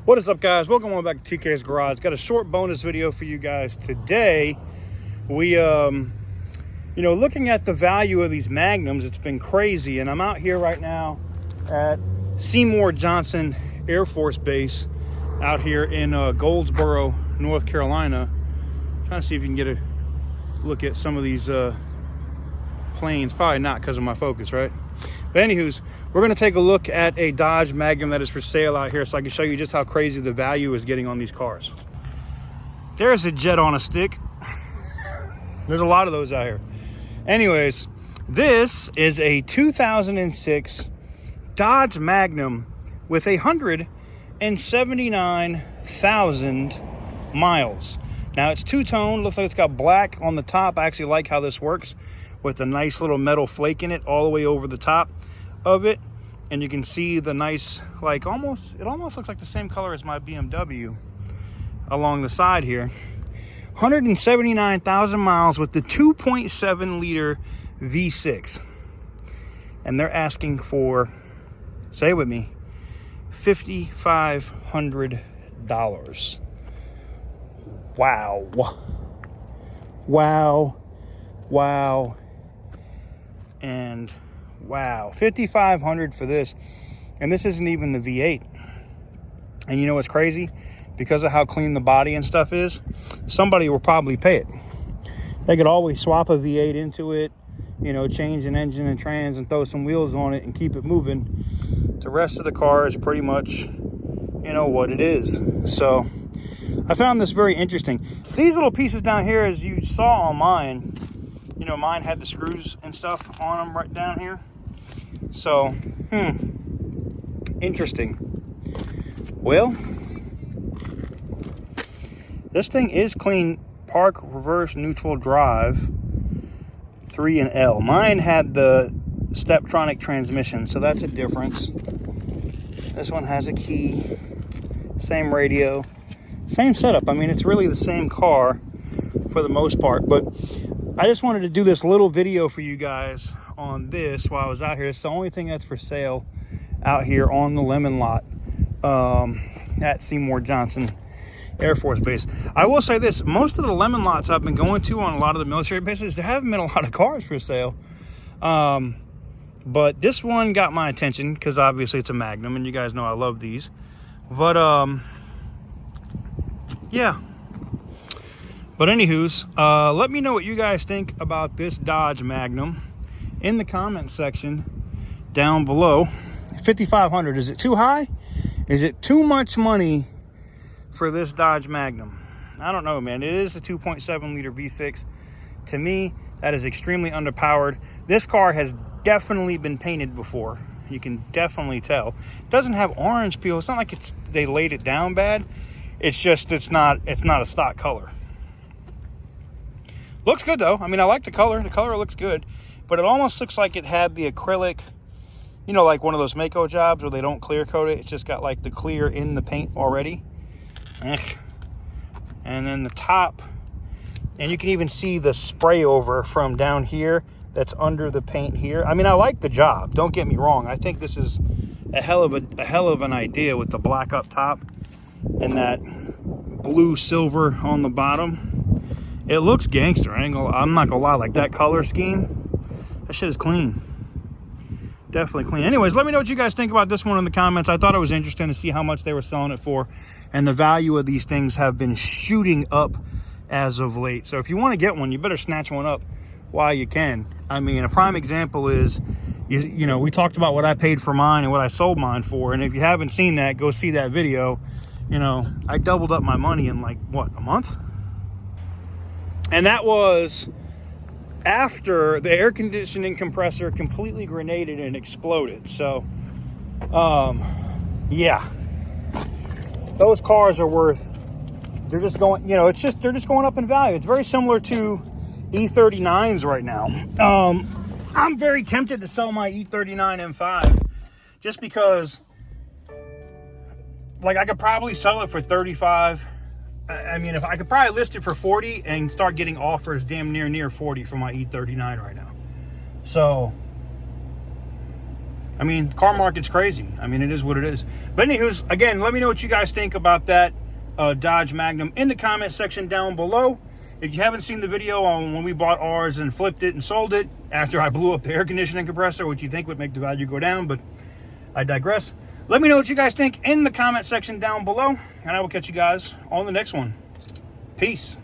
What is up, guys? Welcome back to TK's Garage. Got a short bonus video for you guys today. We looking at the value of these Magnums, it's been crazy, and I'm out here right now at Seymour Johnson Air Force Base out here in Goldsboro, North Carolina. Trying to see if you can get a look at some of these planes. Probably not because of my focus, right? But anywho's, we're going to take a look at a Dodge Magnum that is for sale out here so I can show you just how crazy the value is getting on these cars. There's a jet on a stick. There's a lot of those out here. Anyways, this is a 2006 Dodge Magnum with 179,000 miles. Now it's two-tone, looks like it's got black on the top. I actually like how this works with a nice little metal flake in it all the way over the top of it. And you can see the nice, like it almost looks like the same color as my BMW along the side here. 179,000 miles with the 2.7 liter V6. And they're asking for, say it with me, $5,500. Wow. Wow. Wow. And wow, $5,500 for this. And this isn't even the V8. And you know what's crazy? Because of how clean the body and stuff is, somebody will probably pay it. They could always swap a V8 into it, you know, change an engine and trans and throw some wheels on it and keep it moving. The rest of the car is pretty much, you know, what it is. So I found this very interesting. These little pieces down here, as you saw on mine, you know, mine had the screws and stuff on them right down here. So, interesting. Well, this thing is clean park, reverse, neutral drive, 3 and L. Mine had the Steptronic transmission, so that's a difference. This one has a key, same radio, same setup. I mean, it's really the same car for the most part, but I just wanted to do this little video for you guys on this while I was out here. It's the only thing that's for sale out here on the lemon lot at Seymour Johnson Air Force Base. I will say this, most of the lemon lots I've been going to on a lot of the military bases, there haven't been a lot of cars for sale. But this one got my attention because obviously it's a Magnum and you guys know I love these. But yeah. But anywho's, let me know what you guys think about this Dodge Magnum in the comment section down below. $5,500, is it too high? Is it too much money for this Dodge Magnum? I don't know, man. It is a 2.7 liter V6. To me, that is extremely underpowered. This car has definitely been painted before. You can definitely tell. It doesn't have orange peel. It's not like they laid it down bad. It's just it's not a stock color. Looks good though. I mean, I like the color. The color looks good, but it almost looks like it had the acrylic, you know, like one of those Mako jobs where they don't clear coat it. It's just got like the clear in the paint already. And then the top, and you can even see the spray over from down here that's under the paint here. I mean, I like the job. Don't get me wrong. I think this is a hell of an idea with the black up top and that blue silver on the bottom. It looks gangster. I'm not gonna lie, like that color scheme, that shit is clean. Definitely clean. Anyways, let me know what you guys think about this one in the comments. I thought it was interesting to see how much they were selling it for, and the value of these things have been shooting up as of late. So if you want to get one, you better snatch one up while you can. I mean, a prime example is, you know, we talked about what I paid for mine and what I sold mine for, and if you haven't seen that, go see that video. You know, I doubled up my money in like, what, a month? And that was after the air conditioning compressor completely grenaded and exploded. So, yeah, those cars are worth, they're just going, you know, they're just going up in value. It's very similar to E39s right now. I'm very tempted to sell my E39 M5 just because, like, I could probably sell it for 35. I mean, if I could probably list it for 40 and start getting offers damn near 40 for my E39 right now. So I mean, car market's crazy. I mean, it is what it is. But anywho's, again, let me know what you guys think about that Dodge Magnum in the comment section down below. If you haven't seen the video on when we bought ours and flipped it and sold it after I blew up the air conditioning compressor, what you think would make the value go down, but I digress. Let me know what you guys think in the comment section down below, and I will catch you guys on the next one. Peace.